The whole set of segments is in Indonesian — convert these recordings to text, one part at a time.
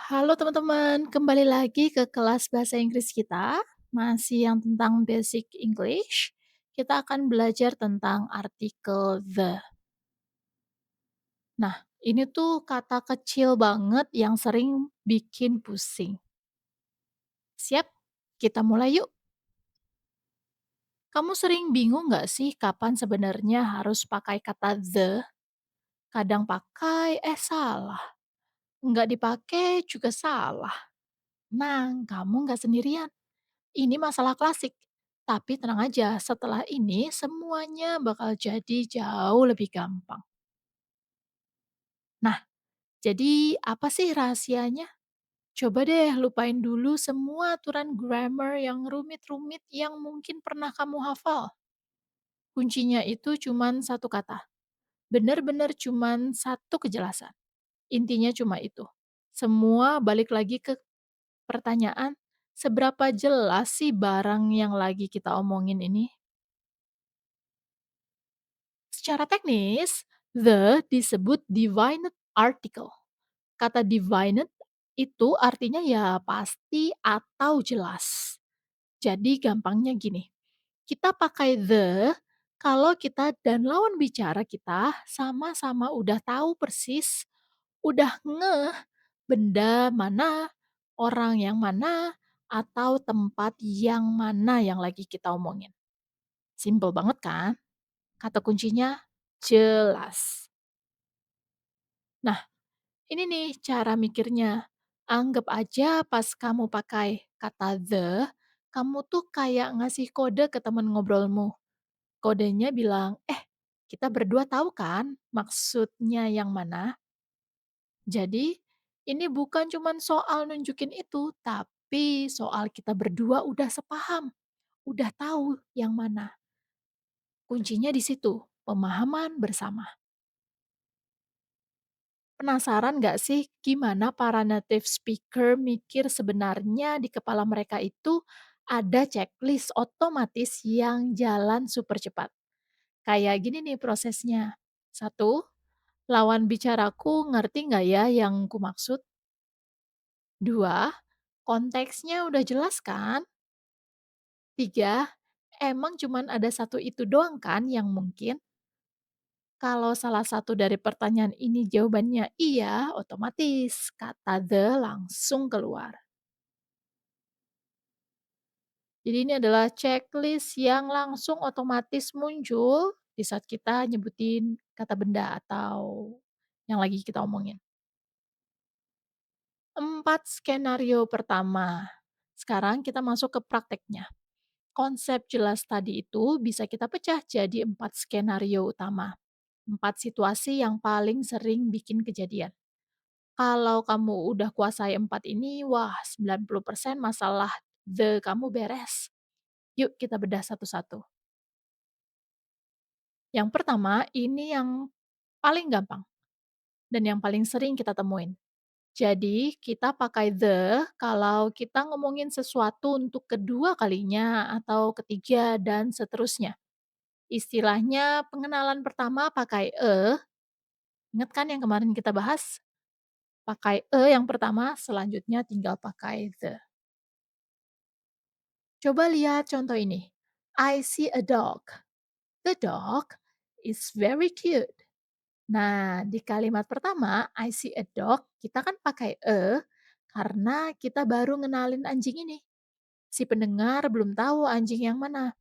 Halo teman-teman, kembali lagi ke kelas bahasa Inggris kita, masih yang tentang basic English. Kita akan belajar tentang artikel the. Nah, ini tuh kata kecil banget yang sering bikin pusing. Siap? Kita mulai yuk. Kamu sering bingung nggak sih kapan sebenarnya harus pakai kata the? Kadang pakai, salah. Nggak dipakai juga salah. Nah, kamu nggak sendirian. Ini masalah klasik. Tapi tenang aja, setelah ini semuanya bakal jadi jauh lebih gampang. Nah, jadi apa sih rahasianya? Coba deh lupain dulu semua aturan grammar yang rumit-rumit yang mungkin pernah kamu hafal. Kuncinya itu cuman satu kata. Bener-bener cuman satu kejelasan. Intinya cuma itu. Semua balik lagi ke pertanyaan, seberapa jelas sih barang yang lagi kita omongin ini? Secara teknis, the disebut definite article. Kata definite itu artinya ya pasti atau jelas. Jadi gampangnya gini, kita pakai the kalau kita dan lawan bicara kita sama-sama udah tahu persis, udah ngeh benda mana, orang yang mana, atau tempat yang mana yang lagi kita omongin. Simple banget kan? Kata kuncinya jelas. Nah, ini nih cara mikirnya. Anggap aja pas kamu pakai kata the, kamu tuh kayak ngasih kode ke temen ngobrolmu. Kodenya bilang, kita berdua tahu kan maksudnya yang mana? Jadi, ini bukan cuman soal nunjukin itu, tapi soal kita berdua udah sepaham, udah tahu yang mana. Kuncinya di situ, pemahaman bersama. Penasaran nggak sih gimana para native speaker mikir sebenarnya di kepala mereka itu ada checklist otomatis yang jalan super cepat? Kayak gini nih prosesnya. Satu, lawan bicaraku ngerti nggak ya yang ku maksud? Dua, konteksnya udah jelas kan? Tiga, emang cuman ada satu itu doang kan yang mungkin? Kalau salah satu dari pertanyaan ini jawabannya iya, otomatis kata the langsung keluar. Jadi ini adalah checklist yang langsung otomatis muncul di saat kita nyebutin kata benda atau yang lagi kita omongin. 4 skenario pertama. Sekarang kita masuk ke prakteknya. Konsep jelas tadi itu bisa kita pecah jadi 4 skenario utama. 4 situasi yang paling sering bikin kejadian. Kalau kamu udah kuasai 4 ini, wah 90% masalah kamu beres. Yuk kita bedah satu-satu. Yang pertama, ini yang paling gampang dan yang paling sering kita temuin. Jadi, kita pakai the kalau kita ngomongin sesuatu untuk kedua kalinya atau ketiga dan seterusnya. Istilahnya pengenalan pertama pakai ingat kan yang kemarin kita bahas? Pakai yang pertama, selanjutnya tinggal pakai the. Coba lihat contoh ini. I see a dog. The dog is very cute. Nah, di kalimat pertama, I see a dog, kita kan pakai karena kita baru ngenalin anjing ini. Si pendengar belum tahu anjing yang mana.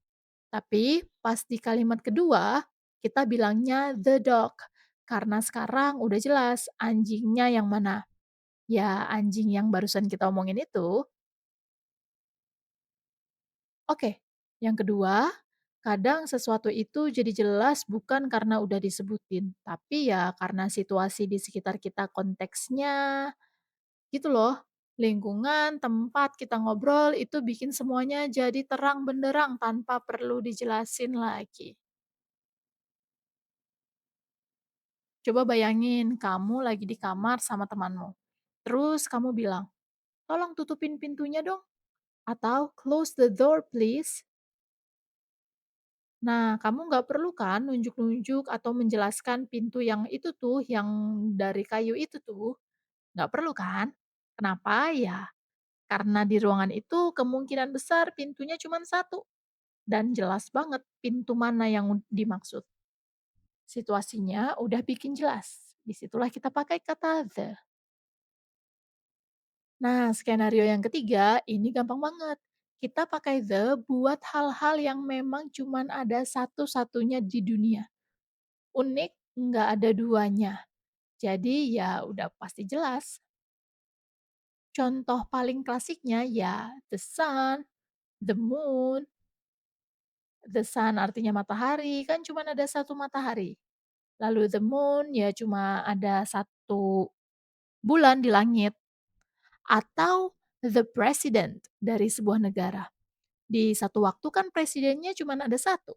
Tapi pas di kalimat kedua, kita bilangnya the dog. Karena sekarang udah jelas anjingnya yang mana. Ya, anjing yang barusan kita omongin itu. Oke, yang kedua, kadang sesuatu itu jadi jelas bukan karena udah disebutin, tapi ya karena situasi di sekitar kita konteksnya gitu loh. Lingkungan, tempat kita ngobrol itu bikin semuanya jadi terang benderang tanpa perlu dijelasin lagi. Coba bayangin kamu lagi di kamar sama temanmu. Terus kamu bilang, tolong tutupin pintunya dong. Atau close the door please. Nah, kamu nggak perlu kan nunjuk-nunjuk atau menjelaskan pintu yang itu tuh, yang dari kayu itu tuh, nggak perlu kan? Kenapa? Ya, karena di ruangan itu kemungkinan besar pintunya cuma satu dan jelas banget pintu mana yang dimaksud. Situasinya udah bikin jelas. Disitulah kita pakai kata the. Nah, skenario yang ketiga ini gampang banget. Kita pakai the buat hal-hal yang memang cuman ada satu-satunya di dunia. Unik, nggak ada duanya. Jadi ya udah pasti jelas. Contoh paling klasiknya ya the sun, the moon. The sun artinya matahari, kan cuma ada satu matahari. Lalu the moon ya cuma ada satu bulan di langit. Atau the president dari sebuah negara. Di satu waktu kan presidennya cuma ada satu.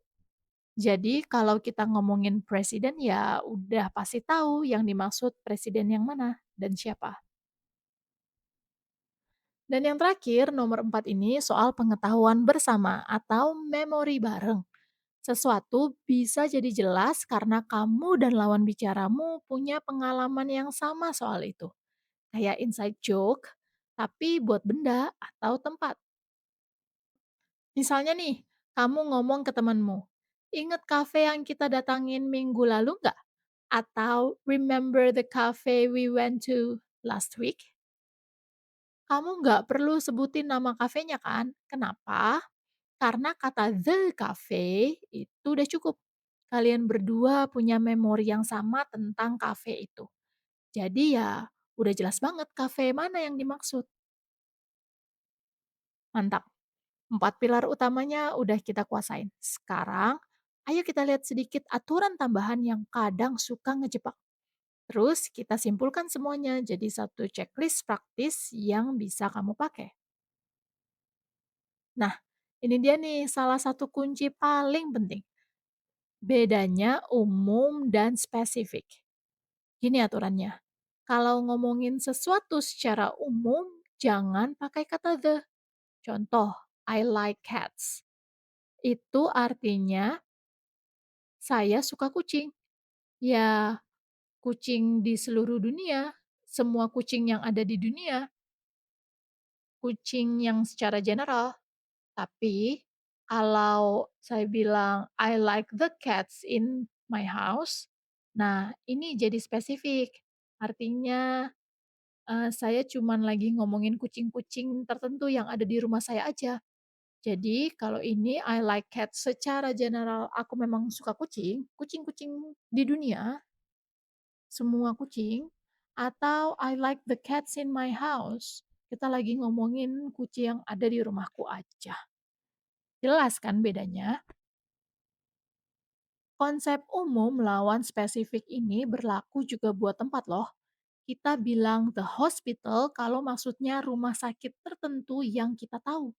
Jadi kalau kita ngomongin presiden ya udah pasti tahu yang dimaksud presiden yang mana dan siapa. Dan yang terakhir, nomor 4 ini soal pengetahuan bersama atau memori bareng. Sesuatu bisa jadi jelas karena kamu dan lawan bicaramu punya pengalaman yang sama soal itu. Kayak inside joke, tapi buat benda atau tempat. Misalnya nih, kamu ngomong ke temanmu, ingat kafe yang kita datangin minggu lalu nggak? Atau remember the cafe we went to last week? Kamu nggak perlu sebutin nama kafenya kan? Kenapa? Karena kata the cafe itu udah cukup. Kalian berdua punya memori yang sama tentang kafe itu. Jadi ya udah jelas banget kafe mana yang dimaksud. Mantap. 4 pilar utamanya udah kita kuasain. Sekarang, ayo kita lihat sedikit aturan tambahan yang kadang suka ngejebak. Terus kita simpulkan semuanya jadi satu checklist praktis yang bisa kamu pakai. Nah, ini dia nih salah satu kunci paling penting. Bedanya umum dan spesifik. Gini aturannya. Kalau ngomongin sesuatu secara umum, jangan pakai kata the. Contoh, I like cats. Itu artinya saya suka kucing. Ya, kucing di seluruh dunia, semua kucing yang ada di dunia, kucing yang secara general. Tapi kalau saya bilang, "I like the cats in my house." Nah, ini jadi spesifik. Artinya, saya cuman lagi ngomongin kucing-kucing tertentu yang ada di rumah saya aja. Jadi kalau ini I like cats secara general aku memang suka kucing, kucing-kucing di dunia, semua kucing, atau I like the cats in my house. Kita lagi ngomongin kucing yang ada di rumahku aja. Jelas kan bedanya? Konsep umum lawan spesifik ini berlaku juga buat tempat loh. Kita bilang the hospital kalau maksudnya rumah sakit tertentu yang kita tahu.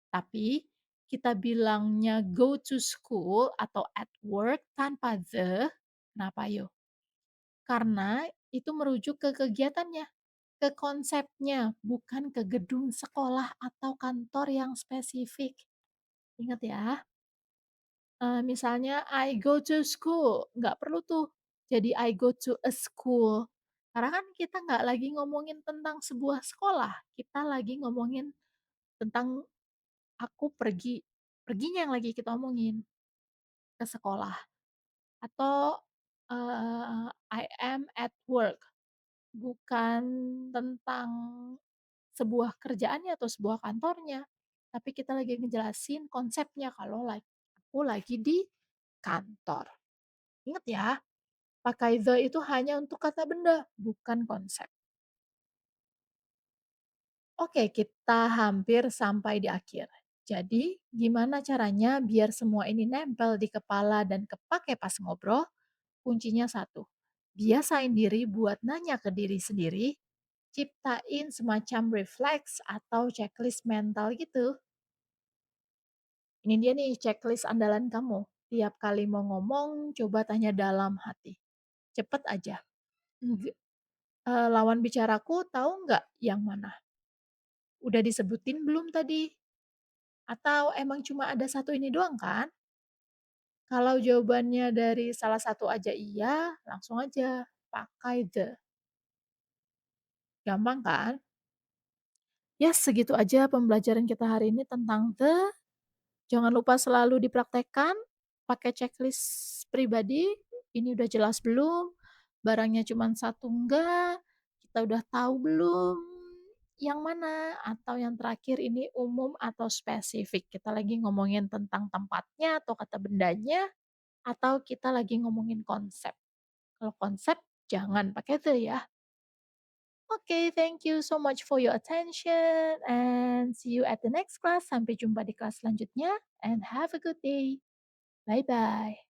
Tapi kita bilangnya go to school atau at work tanpa the, kenapa yo? Karena itu merujuk ke kegiatannya, ke konsepnya, bukan ke gedung sekolah atau kantor yang spesifik. Ingat ya, misalnya I go to school, nggak perlu tuh jadi I go to a school. Karena kan kita nggak lagi ngomongin tentang sebuah sekolah, kita lagi ngomongin tentang aku pergi, perginya yang lagi kita omongin, ke sekolah. Atau, I am at work, bukan tentang sebuah kerjaannya atau sebuah kantornya, tapi kita lagi ngejelasin konsepnya kalau aku lagi di kantor. Ingat ya, pakai the itu hanya untuk kata benda, bukan konsep. Oke, kita hampir sampai di akhir. Jadi, gimana caranya biar semua ini nempel di kepala dan kepake pas ngobrol? Kuncinya satu, biasain diri buat nanya ke diri sendiri, ciptain semacam refleks atau checklist mental gitu. Ini dia nih checklist andalan kamu. Tiap kali mau ngomong, coba tanya dalam hati. Cepet aja. Lawan bicaraku tahu nggak yang mana? Udah disebutin belum tadi? Atau emang cuma ada satu ini doang kan? Kalau jawabannya dari salah satu aja iya, langsung aja pakai the. Gampang kan? Ya segitu aja pembelajaran kita hari ini tentang the. Jangan lupa selalu dipraktekkan, pakai checklist pribadi, ini udah jelas belum, barangnya cuman satu enggak, kita udah tahu belum, yang mana, atau yang terakhir ini umum atau spesifik. Kita lagi ngomongin tentang tempatnya atau kata bendanya, atau kita lagi ngomongin konsep. Kalau konsep jangan pakai the ya. Oke, thank you so much for your attention and see you at the next class. Sampai jumpa di kelas selanjutnya and have a good day. Bye bye.